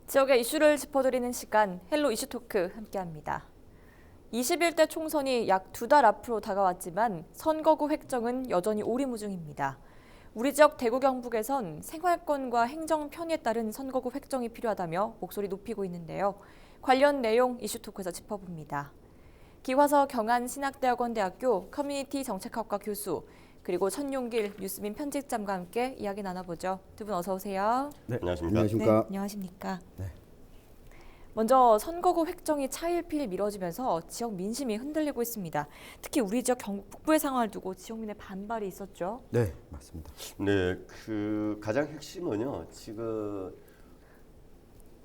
지역의 이슈를 짚어드리는 시간 헬로 이슈토크 함께합니다. 21대 총선이 약 2달 앞으로 다가왔지만 선거구 획정은 여전히 오리무중입니다. 우리 지역 대구 경북에선 생활권과 행정 편의에 따른 선거구 획정이 필요하다며 목소리 높이고 있는데요. 관련 내용 이슈토크에서 짚어봅니다. 기화서 경안신학대학원대학교 커뮤니티 정책학과 교수 그리고 천용길 뉴스민 편집장과 함께 이야기 나눠보죠. 두 분 어서 오세요. 네, 안녕하십니까. 네, 안녕하십니까. 네. 먼저 선거구 획정이 차일피일 미뤄지면서 지역 민심이 흔들리고 있습니다. 특히 우리 지역 경북 북부의 상황을 두고 지역민의 반발이 있었죠. 네, 맞습니다. 네, 그 가장 핵심은요. 지금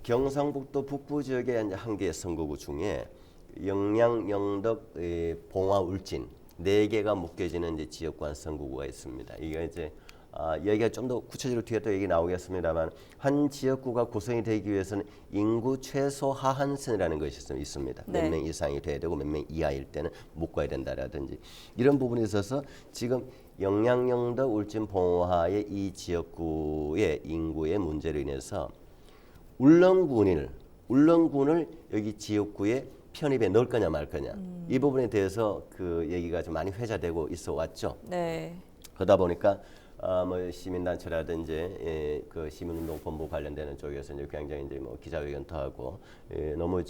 경상북도 북부 지역의 이제 한 개의 선거구 중에 영양, 영덕, 봉화, 울진 4개가 묶여지는 이제 지역관 선거구가 있습니다. 이게 이제 여기가 좀 더 구체적으로 뒤에 또 얘기 나오겠습니다만 한 지역구가 구성이 되기 위해서는 인구 최소 하한선이라는 것이 있습니다. 네. 몇 명 이상이 돼야 되고 몇 명 이하일 때는 묶어야 된다라든지 이런 부분에 있어서 지금 영양, 영덕, 울진, 봉화의 이 지역구의 인구의 문제로 인해서 울릉군을 여기 지역구에 편입에 넣을 거냐 말 거냐 이 부분에 대해서 그 얘기가 좀 많이 회자되고 있어 왔죠. 네. 그러다 보니까 뭐 시민단체라든지 그 시민운동본부 관련되는 쪽에서 이제 굉장히 이제 뭐 기자회견도 하고 너무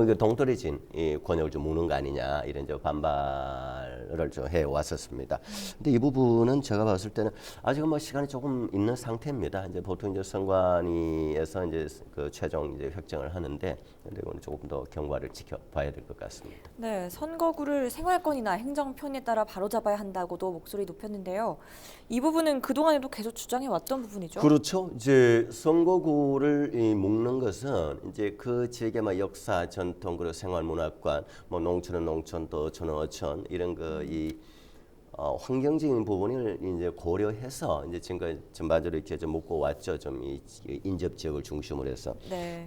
이거 동떨어진 권역을 좀 무는 거 아니냐 이런 이제 반발을 좀 해 왔었습니다. 근데 이 부분은 제가 봤을 때는 아직은 뭐 시간이 조금 있는 상태입니다. 이제 보통 이제 선관위에서 이제 그 최종 이제 획정을 하는데 이거는 조금 더 경과를 지켜봐야 될 것 같습니다. 네, 선거구를 생활권이나 행정 편의에 따라 바로잡아야 한다고도 목소리 높였는데요. 이 부분은 그동안에도 계속 주장해 왔던 부분이죠. 그렇죠. 이제 선거구를 묶는 것은 이제 그 지역의 막 역사, 전통 그리고 생활문화관, 뭐 농촌은 농촌 또 어촌은 어촌 이런 환경적인 부분을 이제 고려해서 이제 지금까지 전반적으로 이렇게 좀 묶어 왔죠. 좀 이 인접 지역을 중심으로 해서. 네.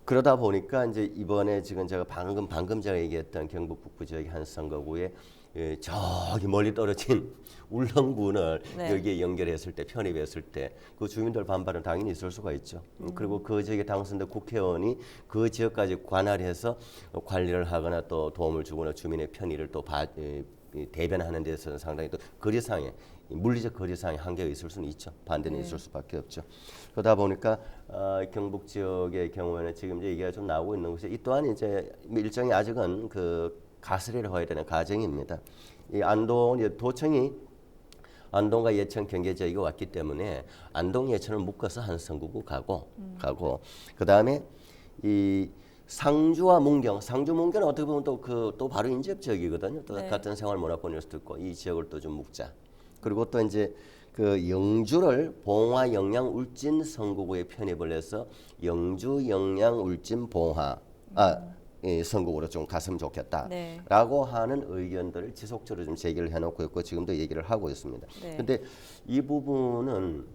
그러다 보니까 이제 이번에 지금 제가 방금 제가 얘기했던 경북 북부 지역의 한 선거구에 저기 멀리 떨어진 울릉군을 네. 여기에 연결했을 때 편입했을 때 그 주민들 반발은 당연히 있을 수가 있죠. 그리고 그 지역에 당선된 국회의원이 그 지역까지 관할해서 관리를 하거나 또 도움을 주거나 주민의 편의를 또 대변하는 데 있어서는 상당히 또 거리상의 물리적 거리상의 한계가 있을 수는 있죠. 반대는 있을 수밖에 없죠. 그러다 보니까 경북 지역의 경우에는 지금 이제 얘기가 좀 나오고 있는 것이 이 또한 이제 일정이 아직은 그 가설이라고 해야 되는 과정입니다. 이 안동 도청이 안동과 예천 경계 지역이 왔기 때문에 안동 예천을 묶어서 한 선거구 가고 그 다음에 이 상주 문경은 어떻게 보면 또 바로 인접 지역이거든요. 또 네. 같은 생활문화권일 수도 있고 이 지역을 또 좀 묶자. 그리고 또 이제 그 영주를 봉화, 영양, 울진 선거구에 편입을 해서 영주, 영양, 울진, 봉화 이 선거구로 좀 갔으면 좋겠다라고 네. 하는 의견들을 지속적으로 좀 제기를 해놓고 있고 지금도 얘기를 하고 있습니다. 네. 근데 이 부분은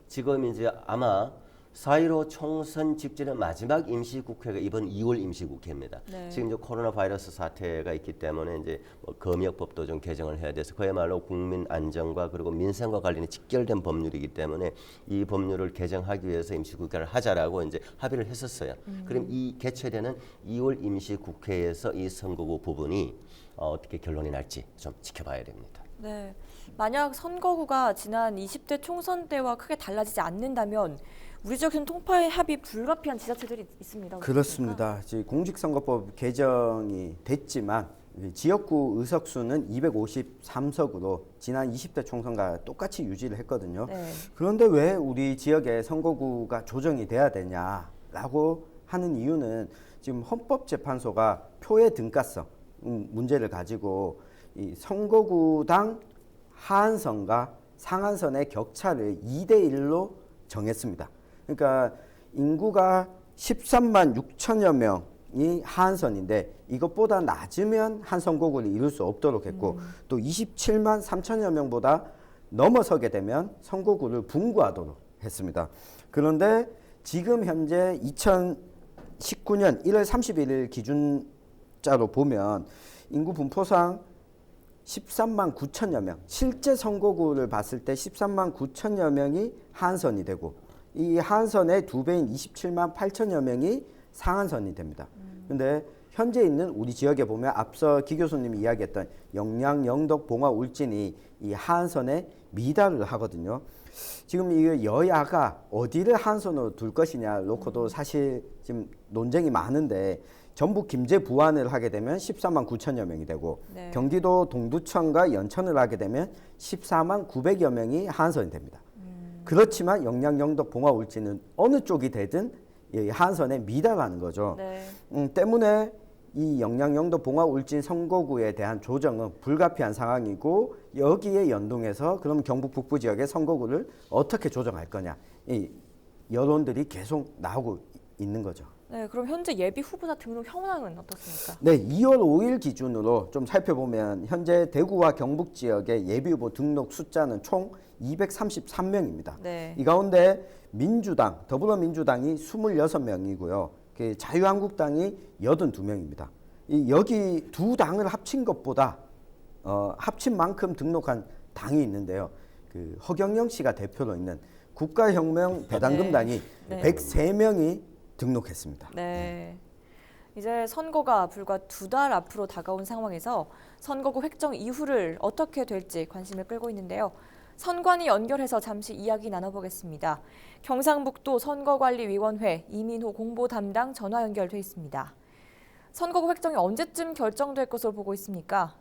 지금 이제 아마 4.15 총선 직전의 마지막 임시국회가 이번 2월 임시국회입니다. 네. 지금 이제 코로나 바이러스 사태가 있기 때문에 이제 뭐 검역법도 좀 개정을 해야 돼서 그야말로 국민 안전과 그리고 민생과 관련이 직결된 법률이기 때문에 이 법률을 개정하기 위해서 임시국회를 하자라고 이제 합의를 했었어요. 그럼 이 개최되는 2월 임시국회에서 이 선거구 부분이 어떻게 결론이 날지 좀 지켜봐야 됩니다. 네. 만약 선거구가 지난 20대 총선 때와 크게 달라지지 않는다면 우리 지역에는 통합 합의 불가피한 지자체들이 있습니다. 그렇습니다. 지금 공직선거법 개정이 됐지만 지역구 의석수는 253석으로 지난 20대 총선과 똑같이 유지를 했거든요. 네. 그런데 왜 우리 지역의 선거구가 조정이 돼야 되냐라고 하는 이유는 지금 헌법재판소가 표의 등가성 문제를 가지고 이 선거구당 하한선과 상한선의 격차를 2대1로 정했습니다. 그러니까 인구가 13만 6천여 명이 하한선인데 이것보다 낮으면 한 선거구를 이룰 수 없도록 했고 또 27만 3천여 명보다 넘어서게 되면 선거구를 분구하도록 했습니다. 그런데 지금 현재 2019년 1월 31일 기준자로 보면 인구 분포상 13만 9천여 명, 실제 선거구를 봤을 때 13만 9천여 명이 하한선이 되고 이 하한선의 2배인 27만 8천여 명이 상한선이 됩니다. 근데 현재 있는 우리 지역에 보면 앞서 기 교수님이 이야기했던 영양, 영덕, 봉화, 울진이 이 하한선에 미달을 하거든요. 지금 이 여야가 어디를 하한선으로 둘 것이냐 놓고도 사실 지금 논쟁이 많은데 전북 김제 부안을 하게 되면 14만 9천여 명이 되고 네. 경기도 동두천과 연천을 하게 되면 14만 900여 명이 하한선이 됩니다. 그렇지만 영양, 영덕, 봉화, 울진은 어느 쪽이 되든 이 하한선에 미달하는 거죠. 네. 때문에 이 영양, 영덕, 봉화, 울진 선거구에 대한 조정은 불가피한 상황이고 여기에 연동해서 그럼 경북 북부 지역의 선거구를 어떻게 조정할 거냐 이 여론들이 계속 나오고 있는 거죠. 네, 그럼 현재 예비 후보자 등록 현황은 어떻습니까? 네, 2월 5일 기준으로 좀 살펴보면 현재 대구와 경북 지역의 예비후보 등록 숫자는 총 233명입니다. 네. 이 가운데 민주당, 더불어민주당이 26명이고요. 자유한국당이 82명입니다. 여기 두 당을 합친 것보다 합친 만큼 등록한 당이 있는데요. 그 허경영 씨가 대표로 있는 국가혁명 배당금당이 네. 103명이 등록했습니다. 네. 이제 선거가 불과 2달 앞으로 다가온 상황에서 선거구 획정 이후를 어떻게 될지 관심을 끌고 있는데요. 선관위 연결해서 잠시 이야기 나눠보겠습니다. 경상북도 선거관리위원회 이민호 공보 담당 전화 연결돼 있습니다. 선거구 획정이 언제쯤 결정될 것으로 보고 있습니까?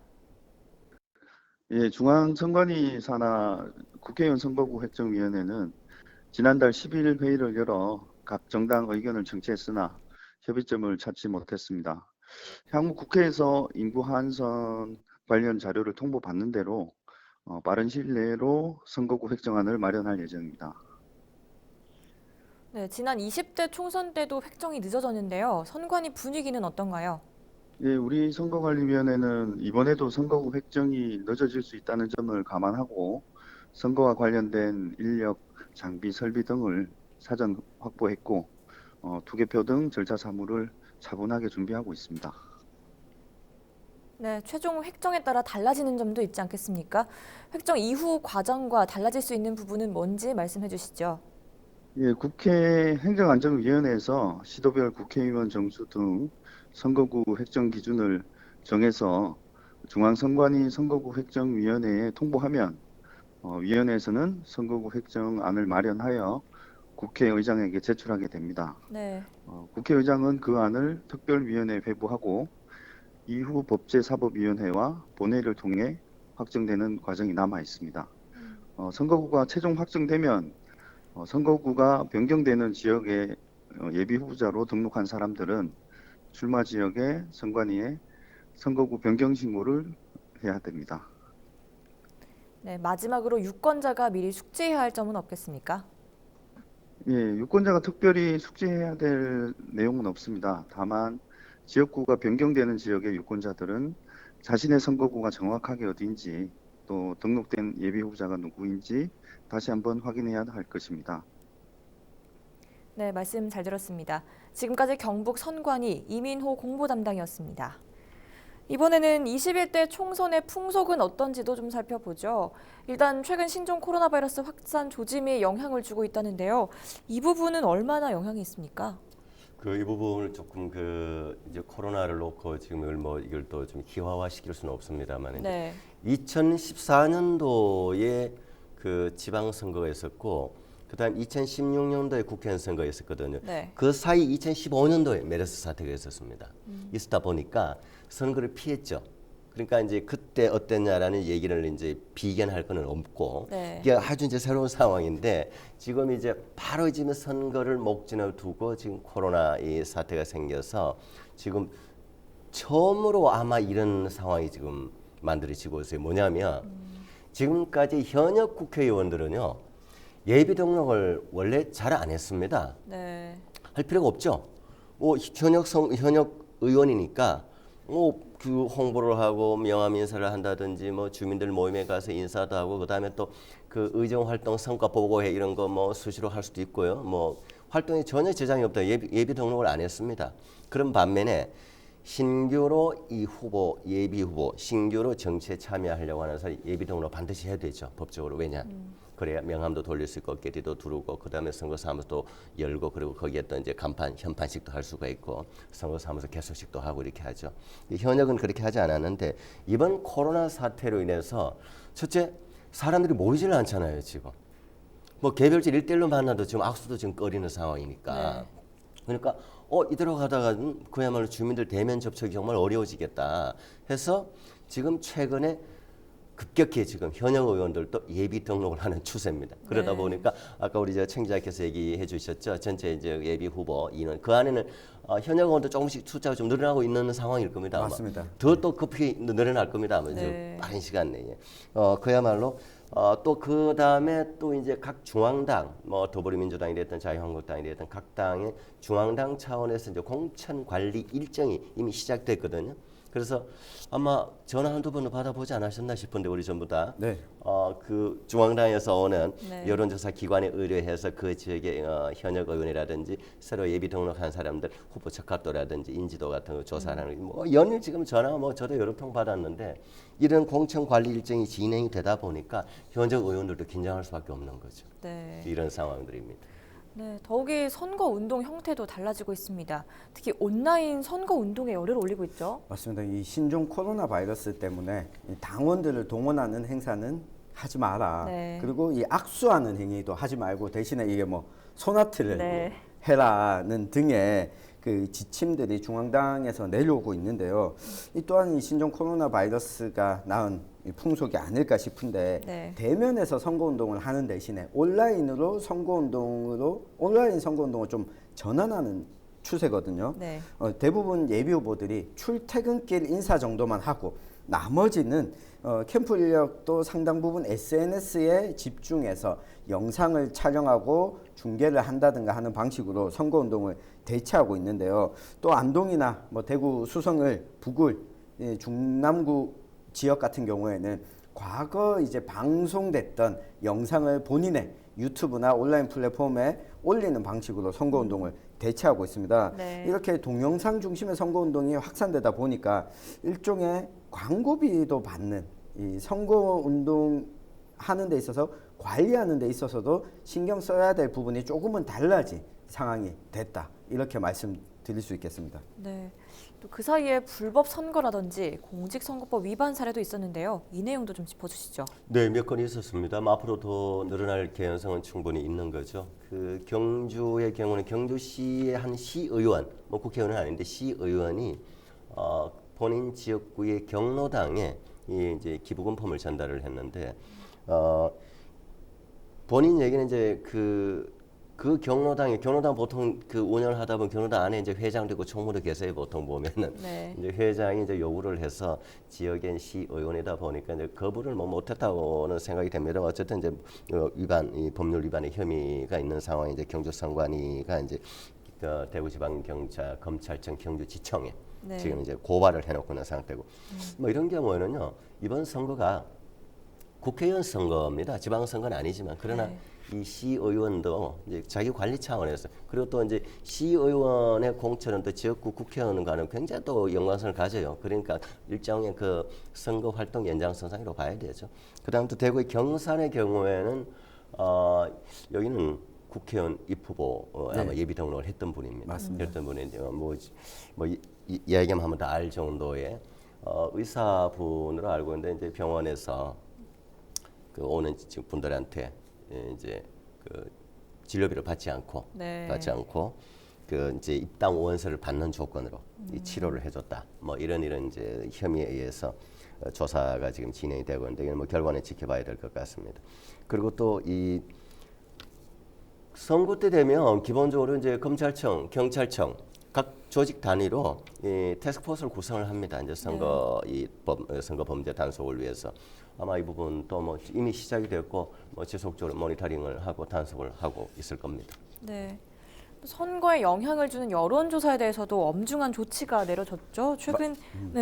예, 중앙선관위 산하 국회의원 선거구 획정위원회는 지난달 10일 회의를 열어 각 정당 의견을 청취했으나 협의점을 찾지 못했습니다. 향후 국회에서 인구 하한선 관련 자료를 통보받는 대로 빠른 시일 내로 선거구 획정안을 마련할 예정입니다. 네, 지난 20대 총선 때도 획정이 늦어졌는데요. 선관위 분위기는 어떤가요? 예, 우리 선거관리위원회는 이번에도 선거구 획정이 늦어질 수 있다는 점을 감안하고 선거와 관련된 인력, 장비, 설비 등을 사전 확보했고 투개표 등 절차 사무를 차분하게 준비하고 있습니다. 네, 최종 획정에 따라 달라지는 점도 있지 않겠습니까? 획정 이후 과정과 달라질 수 있는 부분은 뭔지 말씀해 주시죠. 예, 국회 행정안전위원회에서 시도별 국회의원 정수 등 선거구 획정 기준을 정해서 중앙선관위 선거구 획정위원회에 통보하면 위원회에서는 선거구 획정안을 마련하여 국회의장에게 제출하게 됩니다. 네. 국회의장은 그 안을 특별위원회에 회부하고 이후 법제사법위원회와 본회의를 통해 확정되는 과정이 남아 있습니다. 선거구가 최종 확정되면 선거구가 변경되는 지역의 예비후보자로 등록한 사람들은 출마 지역의 선관위에 선거구 변경 신고를 해야 됩니다. 네, 마지막으로 유권자가 미리 숙지해야 할 점은 없겠습니까? 예, 유권자가 특별히 숙지해야 될 내용은 없습니다. 다만 지역구가 변경되는 지역의 유권자들은 자신의 선거구가 정확하게 어디인지 또 등록된 예비후보자가 누구인지 다시 한번 확인해야 할 것입니다. 네, 말씀 잘 들었습니다. 지금까지 경북 선관위 이민호 공보 담당이었습니다. 이번에는 21대 총선의 풍속은 어떤지도 좀 살펴보죠. 일단 최근 신종 코로나 바이러스 확산 조짐에 영향을 주고 있다는데요. 이 부분은 얼마나 영향이 있습니까? 이 부분을 조금 이제 코로나를 놓고 지금 이걸 또 좀 희화화시킬 수는 없습니다만 네. 2014년도에 그 지방선거가 있었고 그다음 2016년도에 국회의원 선거가 있었거든요. 네. 그 사이 2015년도에 메르스 사태가 있었습니다. 있었다 보니까 선거를 피했죠. 그러니까 이제 그때 어땠냐라는 얘기를 이제 비견할 거는 없고 네. 이게 아주 이제 새로운 상황인데 지금 이제 바로 지금 선거를 목전에 두고 지금 코로나 이 사태가 생겨서 지금 처음으로 아마 이런 상황이 지금 만들어지고 있어요. 뭐냐면 지금까지 현역 국회의원들은요 예비 등록을 원래 잘 안 했습니다. 네. 할 필요가 없죠. 현역 의원이니까 그 홍보를 하고 명함 인사를 한다든지 주민들 모임에 가서 인사도 하고 그다음에 또 그 의정 활동 성과 보고회 이런 거 수시로 할 수도 있고요. 활동에 전혀 지장이 없다. 예비 등록을 안 했습니다. 그런 반면에 신규로 이 후보 예비 후보 신규로 정치에 참여하려고 하는 사람 예비 등록 반드시 해야 되죠. 법적으로 왜냐? 그래야 명함도 돌릴 수 있고 게리도 두르고 그다음에 선거사무소도 열고 그리고 거기에 또 이제 현판식도 할 수가 있고 선거사무소 개소식도 하고 이렇게 하죠. 현역은 그렇게 하지 않았는데 이번 코로나 사태로 인해서 첫째 사람들이 모이질 않잖아요 지금. 뭐 개별적 1대1로 만나도 지금 악수도 지금 꺼리는 상황이니까. 네. 그러니까 이대로 가다가는 그야말로 주민들 대면 접촉이 정말 어려워지겠다 해서 지금 최근에 급격히 지금 현역 의원들도 예비 등록을 하는 추세입니다. 그러다 네. 보니까 아까 우리 청 기자께서 얘기해 주셨죠. 전체 이제 예비 후보 인원 그 안에는 현역 의원도 조금씩 숫자가 좀 늘어나고 있는 상황일 겁니다. 아마. 맞습니다. 더 또 급히 늘어날 겁니다. 아마 네. 빠른 시간 내에. 그야말로 또 그 다음에 또 이제 각 중앙당 뭐 더불어민주당이 됐든 자유한국당이 됐든 각 당의 중앙당 차원에서 이제 공천 관리 일정이 이미 시작됐거든요. 그래서 아마 전화 한두 번은 받아보지 않으셨나 싶은데 우리 전부 다 네. 그 중앙당에서 오는 네. 여론조사 기관에 의뢰해서 그 지역의 현역 의원이라든지 새로 예비 등록한 사람들 후보 적합도라든지 인지도 같은 거 조사하는 뭐 연일 지금 전화 뭐 저도 여러 통 받았는데 이런 공천 관리 일정이 진행이 되다 보니까 현역 의원들도 긴장할 수밖에 없는 거죠. 네. 이런 상황들입니다. 네, 더욱이 선거 운동 형태도 달라지고 있습니다. 특히 온라인 선거 운동에 열을 올리고 있죠. 맞습니다. 이 신종 코로나 바이러스 때문에 이 당원들을 동원하는 행사는 하지 마라. 네. 그리고 이 악수하는 행위도 하지 말고 대신에 이게 뭐 소나트를 네. 해라는 등의 그 지침들이 중앙당에서 내려오고 있는데요. 이 또한 이 신종 코로나 바이러스가 낳은 이 풍속이 아닐까 싶은데 네. 대면에서 선거운동을 하는 대신에 온라인 선거운동을 좀 전환하는 추세거든요. 네. 대부분 예비 후보들이 출퇴근길 인사 정도만 하고 나머지는 캠프 인력도 상당 부분 SNS에 집중해서 영상을 촬영하고 중계를 한다든가 하는 방식으로 선거운동을 대체하고 있는데요. 또 안동이나 뭐 대구 수성을 부굴 중남구 지역 같은 경우에는 과거 이제 방송됐던 영상을 본인의 유튜브나 온라인 플랫폼에 올리는 방식으로 선거운동을 대체하고 있습니다. 네. 이렇게 동영상 중심의 선거운동이 확산되다 보니까 일종의 광고비도 받는 이 선거운동 하는 데 있어서 관리하는 데 있어서도 신경 써야 될 부분이 조금은 달라진 상황이 됐다. 이렇게 말씀드릴 수 있겠습니다. 네. 또 그 사이에 불법 선거라든지 공직선거법 위반 사례도 있었는데요. 이 내용도 좀 짚어주시죠. 네, 몇 건 있었습니다. 앞으로 더 늘어날 개연성은 충분히 있는 거죠. 그 경주의 경우는 경주시의 한 시의원, 뭐 국회의원은 아닌데 시의원이 본인 지역구의 경로당에 이제 기부금품을 전달을 했는데 본인 얘기는 이제 그 경로당 보통 그 운영을 하다 보면 경로당 안에 이제 회장도 있고 총무도 계세요. 보통 보면은 네. 이제 회장이 이제 요구를 해서 지역의 시의원이다 보니까 이제 거부를 뭐 못했다고는 생각이 됩니다. 어쨌든 이제 이 법률 위반의 혐의가 있는 상황에 이제 경주선관위가 이제 대구지방경찰 검찰청 경주지청에 네. 지금 이제 고발을 해놓고 있는 상태고 뭐 이런 경우에는요 이번 선거가 국회의원 선거입니다. 지방선거는 아니지만 그러나 네. 이 시의원도 이제 자기 관리 차원에서 그리고 또 이제 시의원의 공천은 또 지역구 국회의원과는 굉장히 또 연관성을 가져요. 그러니까 일종의 그 선거 활동 연장선상으로 봐야 되죠. 그다음 또 대구의 경산의 경우에는 여기는 국회의원 입후보 아마 예비 등록을 했던 분입니다. 맞습니다. 했던 분인데 이야기만 하면 다 알 정도의 의사분으로 알고 있는데 이제 병원에서 그 오는 지금 분들한테 이제 그 진료비를 받지 않고 네. 그 이제 입당 원서를 받는 조건으로 이 치료를 해줬다. 뭐 이런 이제 혐의에 의해서 조사가 지금 진행이 되고 있는데 이건 뭐 결과는 지켜봐야 될 것 같습니다. 그리고 또 이 선거 때 되면 기본적으로 이제 검찰청, 경찰청 각 조직 단위로 이 태스크포스를 구성을 합니다. 이제 선거 범죄 단속을 위해서 아마 이 부분 또 뭐 이미 시작이 됐고 뭐 지속적으로 모니터링을 하고 단속을 하고 있을 겁니다. 네. 선거에 영향을 주는 여론조사에 대해서도 엄중한 조치가 내려졌죠. 최근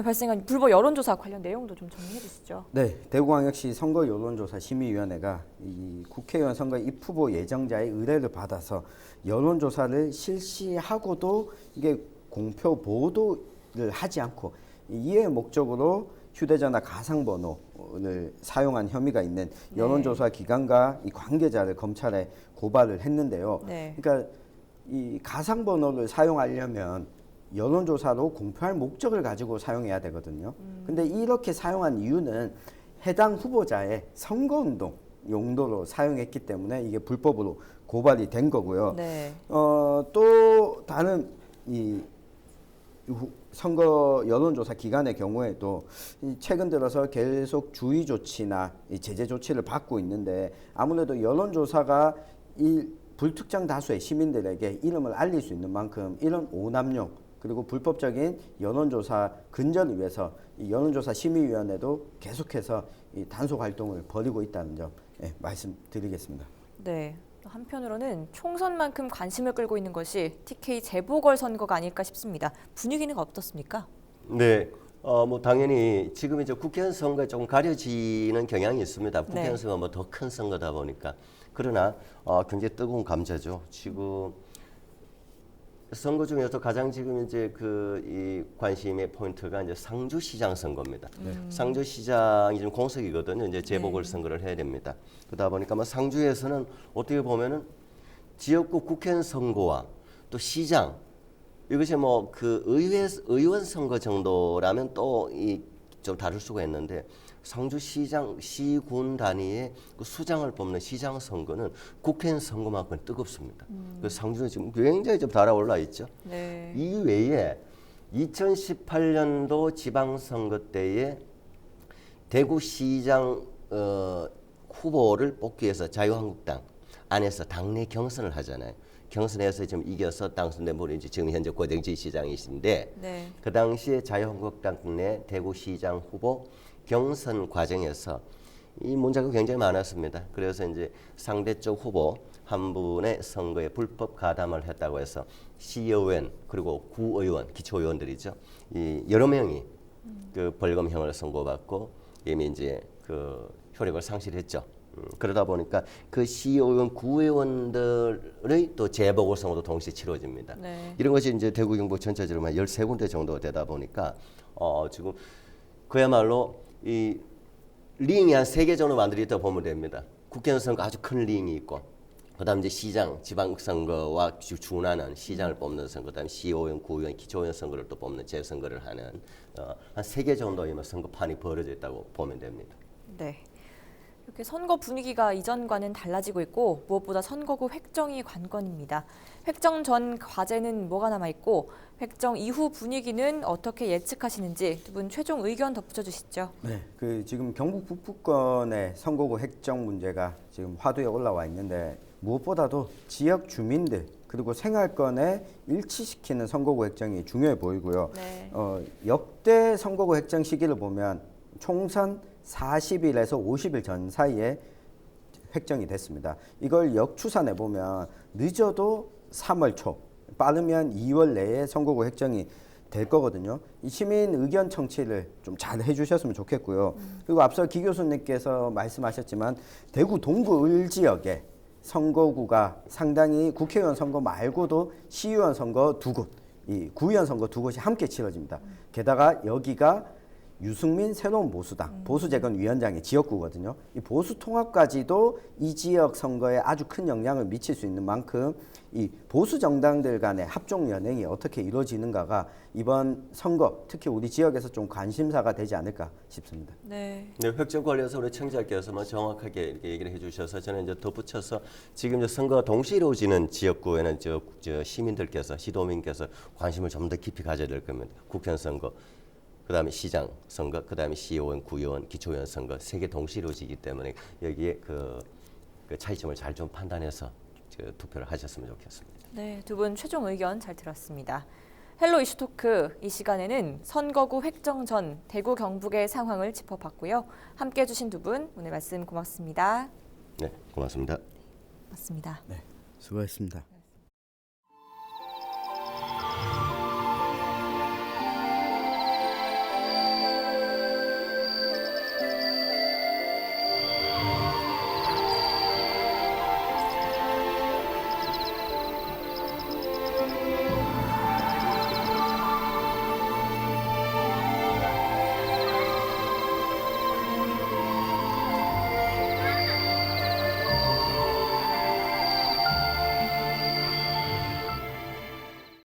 발생한 불법 여론조사 관련 내용도 좀 정리해 주시죠. 네, 대구광역시 선거 여론조사 심의위원회가 이 국회의원 선거 입후보 예정자의 의뢰를 받아서 여론조사를 실시하고도 이게 공표 보도를 하지 않고 이의 목적으로 휴대전화 가상번호를 사용한 혐의가 있는 여론조사 기관과 이 관계자를 검찰에 고발을 했는데요. 네. 그러니까 이 가상번호를 사용하려면 여론조사로 공표할 목적을 가지고 사용해야 되거든요. 근데 이렇게 사용한 이유는 해당 후보자의 선거운동 용도로 사용했기 때문에 이게 불법으로 고발이 된 거고요. 네. 또 다른 이 선거 여론조사 기관의 경우에도 최근 들어서 계속 주의 조치나 이 제재 조치를 받고 있는데 아무래도 여론조사가 이 불특정 다수의 시민들에게 이름을 알릴 수 있는 만큼 이런 오남용 그리고 불법적인 여론조사 근절을 위해서 이 여론조사 심의위원회도 계속해서 이 단속 활동을 벌이고 있다는 점 말씀드리겠습니다. 네. 한편으로는 총선만큼 관심을 끌고 있는 것이 TK 재보궐 선거가 아닐까 싶습니다. 분위기는 어떻습니까? 네. 뭐 당연히 지금 이제 국회의원 선거에 조금 가려지는 경향이 있습니다. 국회의원 선거가 뭐 더 큰 선거다 보니까. 그러나 굉장히 뜨거운 감자죠. 지금 선거 중에서 가장 지금 이제 이 관심의 포인트가 이제 상주시장 선거입니다. 상주시장이 지금 공석이거든요. 이제 재보궐 선거를 해야 됩니다. 그러다 보니까 뭐 상주에서는 어떻게 보면은 지역구 국회의원 선거와 또 시장 이것이 뭐 그 의원 선거 정도라면 또 좀 다를 수가 있는데 상주시장 시군 단위의 그 수장을 뽑는 시장 선거는 국회의원 선거만큼 뜨겁습니다. 그 상주는 지금 굉장히 좀 달아올라 있죠. 네. 이 외에 2018년도 지방선거 때에 대구시장 후보를 뽑기 위해서 자유한국당 안에서 당내 경선을 하잖아요. 경선에서 지금 이겨서 당선된 분이 지금 현재 고정지 시장이신데 네. 그 당시에 자유한국당 내 대구시장 후보 경선 과정에서 이 문제가 굉장히 많았습니다. 그래서 이제 상대 쪽 후보 한 분의 선거에 불법 가담을 했다고 해서 시의원 그리고 구의원, 기초의원들이죠. 이 여러 명이 그 벌금형을 선고받고 이미 이제 그 효력을 상실했죠. 그러다 보니까 그 시의원, 구의원들의 또 재보궐선거도 동시에 치러집니다. 네. 이런 것이 이제 대구 경북 전체적으로 한 13군데 정도 되다 보니까 지금 그야말로 이 링이 한 3개 정도 만들어있다 보면 됩니다. 국회의원 선거 아주 큰 링이 있고 그다음 이제 시장, 지방선거와 준하는 시장을 뽑는 선거, 그다음 시의원, 구의원, 기초의원 선거를 또 뽑는 재선거를 하는 한 3개 정도의 선거판이 벌어져 있다고 보면 됩니다. 네. 이렇게 선거 분위기가 이전과는 달라지고 있고 무엇보다 선거구 획정이 관건입니다. 획정 전 과제는 뭐가 남아있고 획정 이후 분위기는 어떻게 예측하시는지 두 분 최종 의견 덧붙여 주시죠. 네, 그 지금 경북 북부권의 선거구 획정 문제가 지금 화두에 올라와 있는데 무엇보다도 지역 주민들 그리고 생활권에 일치시키는 선거구 획정이 중요해 보이고요. 네. 역대 선거구 획정 시기를 보면 총선 40일에서 50일 전 사이에 획정이 됐습니다. 이걸 역추산해 보면 늦어도 3월 초, 빠르면 2월 내에 선거구 획정이 될 거거든요. 이 시민 의견 청취를 좀 잘 해주셨으면 좋겠고요. 그리고 앞서 기 교수님께서 말씀하셨지만 대구 동구 을 지역에 선거구가 상당히 국회의원 선거 말고도 시의원 선거 2곳, 이 구의원 선거 2곳이 함께 치러집니다. 게다가 여기가 유승민 새로운 보수당 보수재건위원장의 지역구거든요. 이 보수 통합까지도 이 지역 선거에 아주 큰 영향을 미칠 수 있는 만큼 이 보수 정당들 간의 합종 연행이 어떻게 이루어지는가가 이번 선거 특히 우리 지역에서 좀 관심사가 되지 않을까 싶습니다. 네. 네, 획정 관련해서 우리 청자께서만 정확하게 이렇게 얘기를 해주셔서 저는 이제 덧붙여서 지금 이제 선거가 동시에 이루어지는 지역구에는 저 시민들께서 시도민께서 관심을 좀 더 깊이 가져야 될 겁니다. 국회의원 선거. 그다음에 시장 선거, 그다음에 시의원, 구의원, 기초의원 선거 3개 동시에 이루어지기 때문에 여기에 그 차이점을 잘 좀 판단해서 투표를 하셨으면 좋겠습니다. 네, 두 분 최종 의견 잘 들었습니다. 헬로 이슈토크 이 시간에는 선거구 획정 전 대구 경북의 상황을 짚어봤고요. 함께해 주신 두 분 오늘 말씀 고맙습니다. 네, 고맙습니다. 맞습니다. 네, 수고했습니다.